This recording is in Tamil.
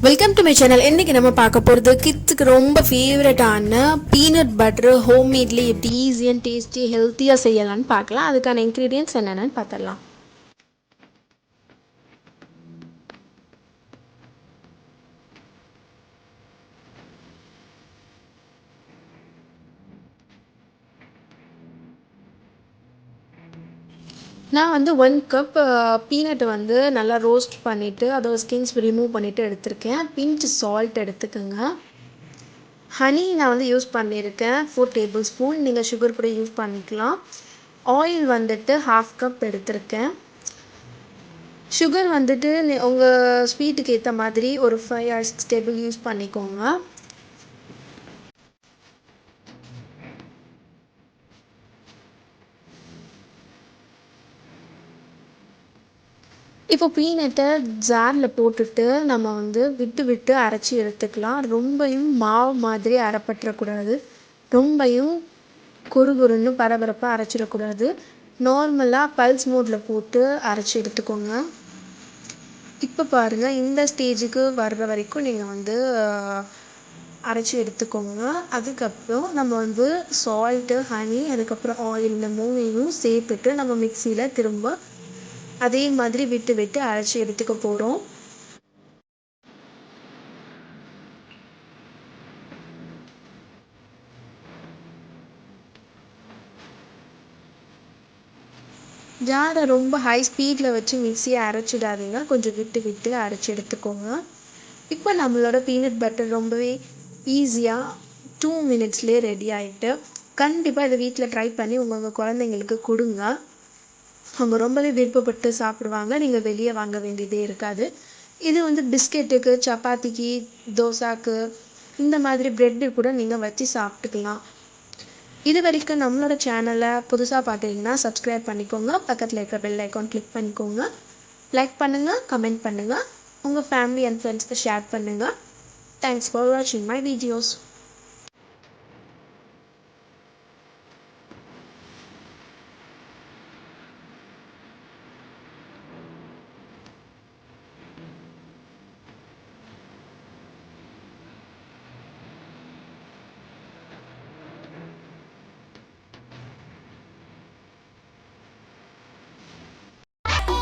Welcome to my channel. இன்றைக்கி நம்ம பார்க்க போகிறது கிட்ஸுக்கு ரொம்ப ஃபேவரட்டான பீனட் பட்டர் ஹோம்மேட்லி எப்படி ஈஸி அண்ட் டேஸ்டி ஹெல்த்தியாக செய்யலான்னு பார்க்கலாம். அதுக்கான இன்க்ரீடியன்ட்ஸ் என்னென்னு பார்த்துடலாம். நான் வந்து 1 கப் பீனட்டை வந்து நல்லா ரோஸ்ட் பண்ணிவிட்டு அதோட ஸ்கின்ஸ் ரிமூவ் பண்ணிவிட்டு எடுத்திருக்கேன். பிஞ்ச் சால்ட் எடுத்துக்கோங்க. ஹனி நான் வந்து யூஸ் பண்ணியிருக்கேன் 4 டேபிள் ஸ்பூன். நீங்கள் சுகர் கூட யூஸ் பண்ணிக்கலாம். ஆயில் வந்துட்டு 1/2 கப் எடுத்திருக்கேன். சுகர் வந்துட்டு உங்கள் ஸ்வீட்டுக்கு ஏற்ற மாதிரி ஒரு 5 or 6 டேபிள் யூஸ் பண்ணிக்கோங்க. இப்போ பீனட்டை ஜாரில் போட்டுட்டு நம்ம வந்து விட்டு விட்டு அரைச்சி எடுத்துக்கலாம். ரொம்பவும் மாவு மாதிரி அரைப்பற்றக்கூடாது, ரொம்பவும் குறுகுறுன்னு பரபரப்பாக அரைச்சிடக்கூடாது. நார்மலாக பல்ஸ் மோடில் போட்டு அரைச்சி எடுத்துக்கோங்க. இப்போ பாருங்கள், இந்த ஸ்டேஜுக்கு வர்ற வரைக்கும் நீங்கள் வந்து அரைச்சி எடுத்துக்கோங்க. அதுக்கப்புறம் நம்ம வந்து சால்ட்டு, ஹனி, அதுக்கப்புறம் ஆயில், இந்த மூணையும் சேர்த்துட்டு நம்ம மிக்சியில் திரும்ப அதே மாதிரி விட்டு விட்டு அரைச்சி எடுத்துக்க போகிறோம். ஜாரை ரொம்ப ஹை ஸ்பீடில் வச்சு மிக்சியை அரைச்சிடாதீங்க, கொஞ்சம் விட்டு விட்டு அரைச்சி எடுத்துக்கோங்க. இப்போ நம்மளோட பீனட் பட்டர் ரொம்பவே ஈஸியாக 2 மினிட்ஸ்லேயே ரெடி ஆகிட்டு. கண்டிப்பாக இதை வீட்டில் ட்ரை பண்ணி உங்கள் குழந்தைங்களுக்கு கொடுங்க. அவங்க ரொம்பவே விருப்பப்பட்டு சாப்பிடுவாங்க. நீங்கள் வெளியே வாங்க வேண்டியதே இருக்காது. இது வந்து பிஸ்கெட்டுக்கு, சப்பாத்திக்கு, தோசாக்கு, இந்த மாதிரி ப்ரெட்டு கூட நீங்கள் வச்சு சாப்பிட்டுக்கலாம். இது வரைக்கும் நம்மளோட சேனலை புதுசாக பார்த்தீங்கன்னா சப்ஸ்கிரைப் பண்ணிக்கோங்க. பக்கத்தில் இருக்கிற பெல் ஐக்கான் கிளிக் பண்ணிக்கோங்க. லைக் பண்ணுங்கள், கமெண்ட் பண்ணுங்கள், உங்கள் ஃபேமிலி அண்ட் ஃப்ரெண்ட்ஸ்க்கு ஷேர் பண்ணுங்கள். தேங்க்ஸ் ஃபார் வாட்சிங் மை வீடியோஸ்.